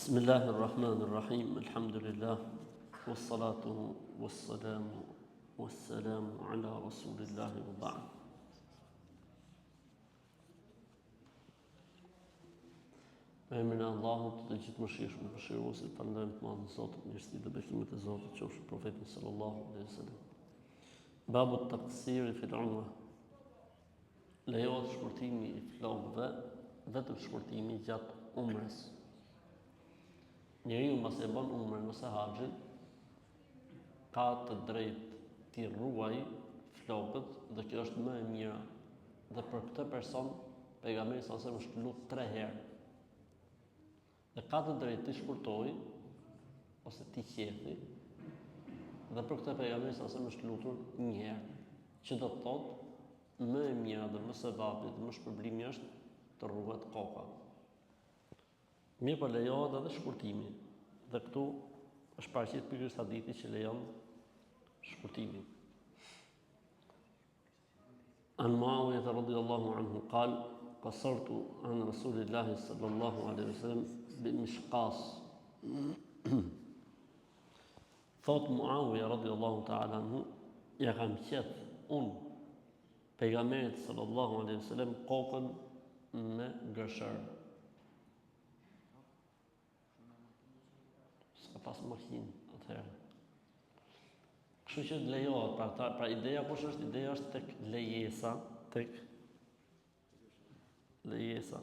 Bismillahirrahmanirrahim. Alhamdulillah. Wassalatu wassalamu ala rasulillahi wa ba'd. Me emrin e Allahut të gjithë mëshirshëm, mëshiruesit, falënderojmë të madhin Zotin, mirësitë dhe bekimet e Zotit qofshin profetin sallallahu alaihi wasallam. Babu taqsiri fil umra. Lejohet shkurtimi i flokëve, vetëm shkurtimi gjatë umrës. Njeriu mbas e bën umrën ose haxhin, ka të drejtë t'i ruaj flokët dhe kjo është më e mira. Dhe për këtë person pejgamberi sallallahu alaihi wasallam është lutur 3 herë. Dhe ka të drejtë t'i shkurtoj ose t'i qethi. Dhe për këtë pejgamberi sallallahu alaihi wasallam është lutur 1 herë, që do të thotë më e mira dhe më sevapi dhe më shpërblimi është të ruhet koka. Mirë po lejohet edhe shkurtimi. Dhe këtu është paraqit pikërisht hadithi që lejon shkurtimin. An Muawiyah radhiyallahu anhu qal qasartu an Rasulillah sallallahu alaihi wasallam bi mishqas. Thot Muawiyah radhiyallahu ta'ala anhu, ja kam qeth pejgamberit sallallahu alaihi wasallam kokën me gërshër. S'ka pas makinë atëherë. Kështu që lejohet, pra ideja kush është? Ideja është tek lejesa.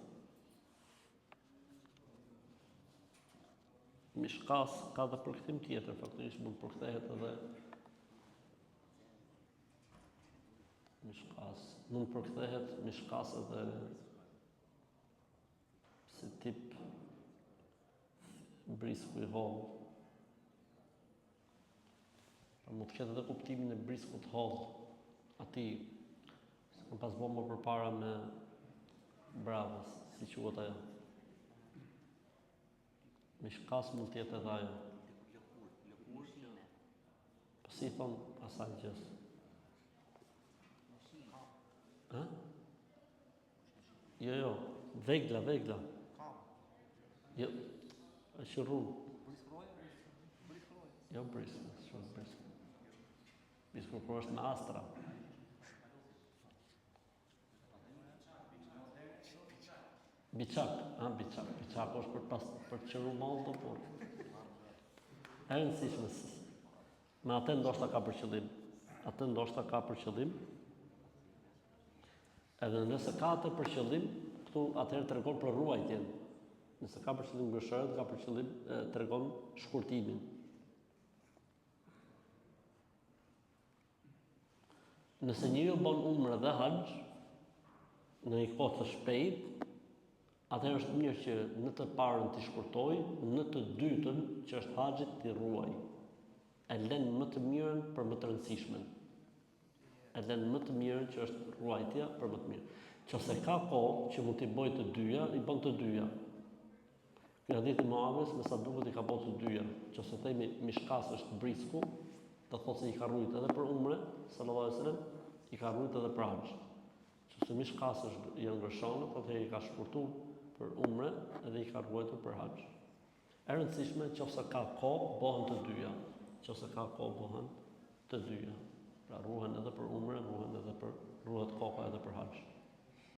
Mishkas ka dhe përkthim tjetër, faktikisht mund përkthehet edhe mishkas. Mund përkthehet mishkas edhe si tip brisku i hollë. Pra mund të ketë edhe kuptimin e briskut hollë. Ati, se kam pas bëmë përpara me bravës, si quhet ajo. Mishkas mund të jetë edhe ajo. Po si thonë asaj gjës? Ha? Jo, vegla. Jo, është rrugë. Jo brisku. Brisku është me astra. Biçak është për të qëru mall të por. E rëndësishme. Me atë ndoshta ka për qëllim. Edhe nëse ka atë për qëllim, këtu atëherë tregon për ruajtjen. Nëse ka për qëllim gërshërët, ka për qëllim tregon shkurtimin. Nëse njeriu bën umrë dhe haxh në një kohë të shpejtë, atëherë është mirë që në të parën t'i shkurtoj, në të dytën që është haxhi t'i ruaj. E lën më të mirën për më të rëndësishmen. E lën më të mirën që është ruajtja për më të mirë. Nëse ka kohë që mund t'i bëj të dyja, i bën të dyja. Ky hadith i Muawiyes me sa duket i ka bërë të dyja. Nëse themi mishkas është brisku, do thotë se i ka ruajtur edhe për umre, sallallahu alaihi wasallam, i ka ruajtur edhe për haxh. Nëse mishkas është janë gërshonët, atëherë i ka shkurtuar për umre edhe i ka ruajtur për haxh. E rëndësishme nëse ka kohë bëhen të dyja. Nëse ka kohë bëhen të dyja. Pra ruhen edhe për umre, ruhet koka edhe për haxh.